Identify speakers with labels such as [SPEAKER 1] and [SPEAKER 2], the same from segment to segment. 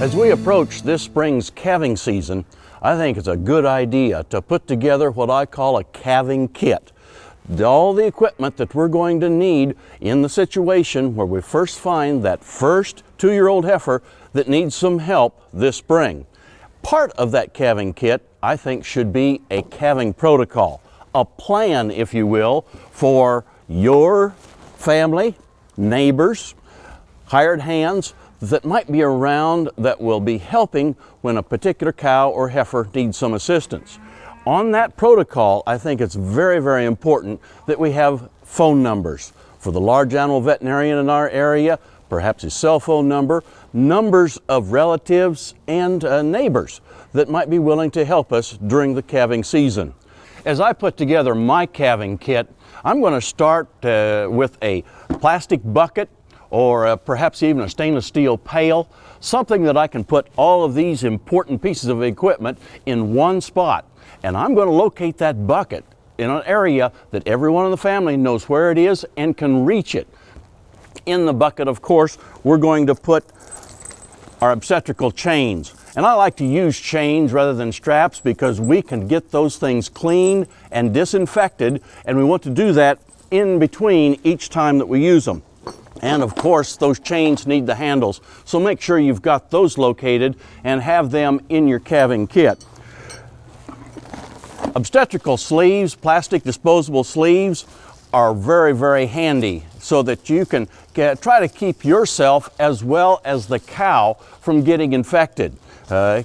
[SPEAKER 1] As we approach this spring's calving season, I think it's a good idea to put together what I call a calving kit. All the equipment that we're going to need in the situation where we first find that first 2-year-old heifer that needs some help this spring. Part of that calving kit, I think, should be a calving protocol, a plan, if you will, for your family, neighbors, hired hands that might be around that will be helping when a particular cow or heifer needs some assistance. On that protocol, I think it's very, very important that we have phone numbers for the large animal veterinarian in our area, perhaps his cell phone number, numbers of relatives and neighbors that might be willing to help us during the calving season. As I put together my calving kit, I'm going to start with a plastic bucket or perhaps even a stainless steel pail, something that I can put all of these important pieces of equipment in one spot. And I'm going to locate that bucket in an area that everyone in the family knows where it is and can reach it. In the bucket, of course, we're going to put our obstetrical chains. And I like to use chains rather than straps because we can get those things cleaned and disinfected, and we want to do that in between each time that we use them. And of course, those chains need the handles, so make sure you've got those located and have them in your calving kit. Obstetrical sleeves, plastic disposable sleeves, are very, very handy so that you can try to keep yourself as well as the cow from getting infected.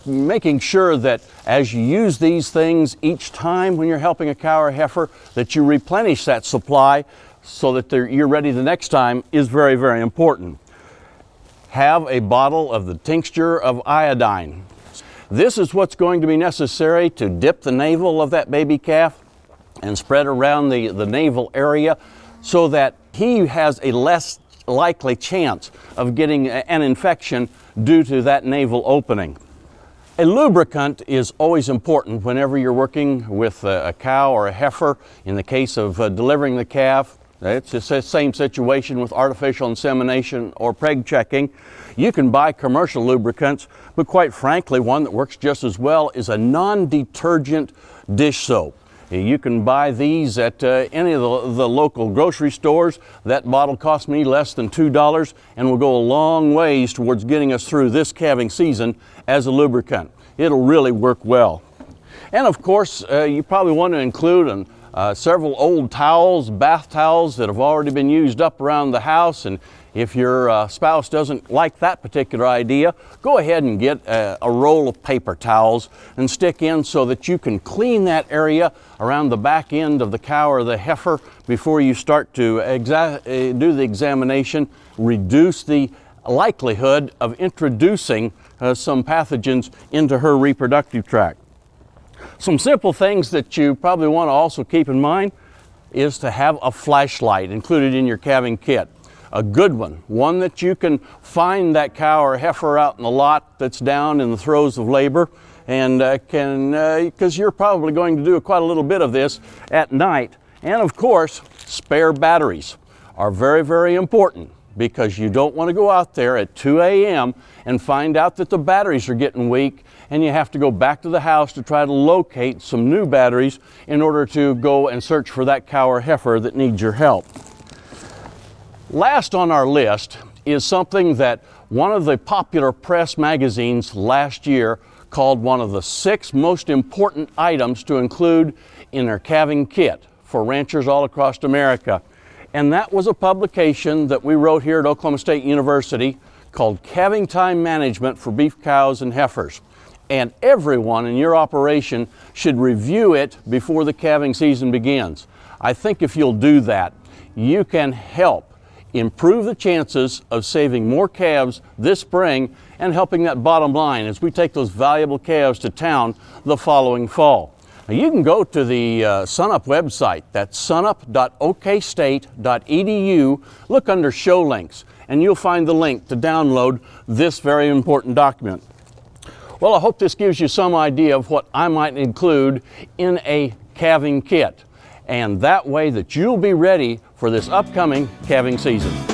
[SPEAKER 1] Making sure that as you use these things each time when you're helping a cow or heifer, that you replenish that supply so that you're ready the next time is very, very important. Have a bottle of the tincture of iodine. This is what's going to be necessary to dip the navel of that baby calf and spread around the navel area so that he has a less likely chance of getting an infection due to that navel opening. A lubricant is always important whenever you're working with a cow or a heifer. In the case of delivering the calf, it's the same situation with artificial insemination or preg checking. You can buy commercial lubricants, but quite frankly, one that works just as well is a non-detergent dish soap. You can buy these at any of the local grocery stores. That bottle cost me less than $2 and will go a long ways towards getting us through this calving season as a lubricant. It'll really work well. And of course, you probably want to include several old towels, bath towels that have already been used up around the house. And if your spouse doesn't like that particular idea, go ahead and get a roll of paper towels and stick in so that you can clean that area around the back end of the cow or the heifer before you start to do the examination. Reduce the likelihood of introducing some pathogens into her reproductive tract. Some simple things that you probably want to also keep in mind is to have a flashlight included in your calving kit. A good one that you can find that cow or heifer out in the lot that's down in the throes of labor, and because you're probably going to do quite a little bit of this at night. And of course, spare batteries are very, very important, because you don't want to go out there at 2 a.m. and find out that the batteries are getting weak and you have to go back to the house to try to locate some new batteries in order to go and search for that cow or heifer that needs your help. Last on our list is something that one of the popular press magazines last year called one of the 6 most important items to include in their calving kit for ranchers all across America. And that was a publication that we wrote here at Oklahoma State University called Calving Time Management for Beef Cows and Heifers. And everyone in your operation should review it before the calving season begins. I think if you'll do that, you can help improve the chances of saving more calves this spring and helping that bottom line as we take those valuable calves to town the following fall. Now, you can go to the SunUp website, that's sunup.okstate.edu, look under show links, and you'll find the link to download this very important document. Well, I hope this gives you some idea of what I might include in a calving kit, and that way that you'll be ready for this upcoming calving season.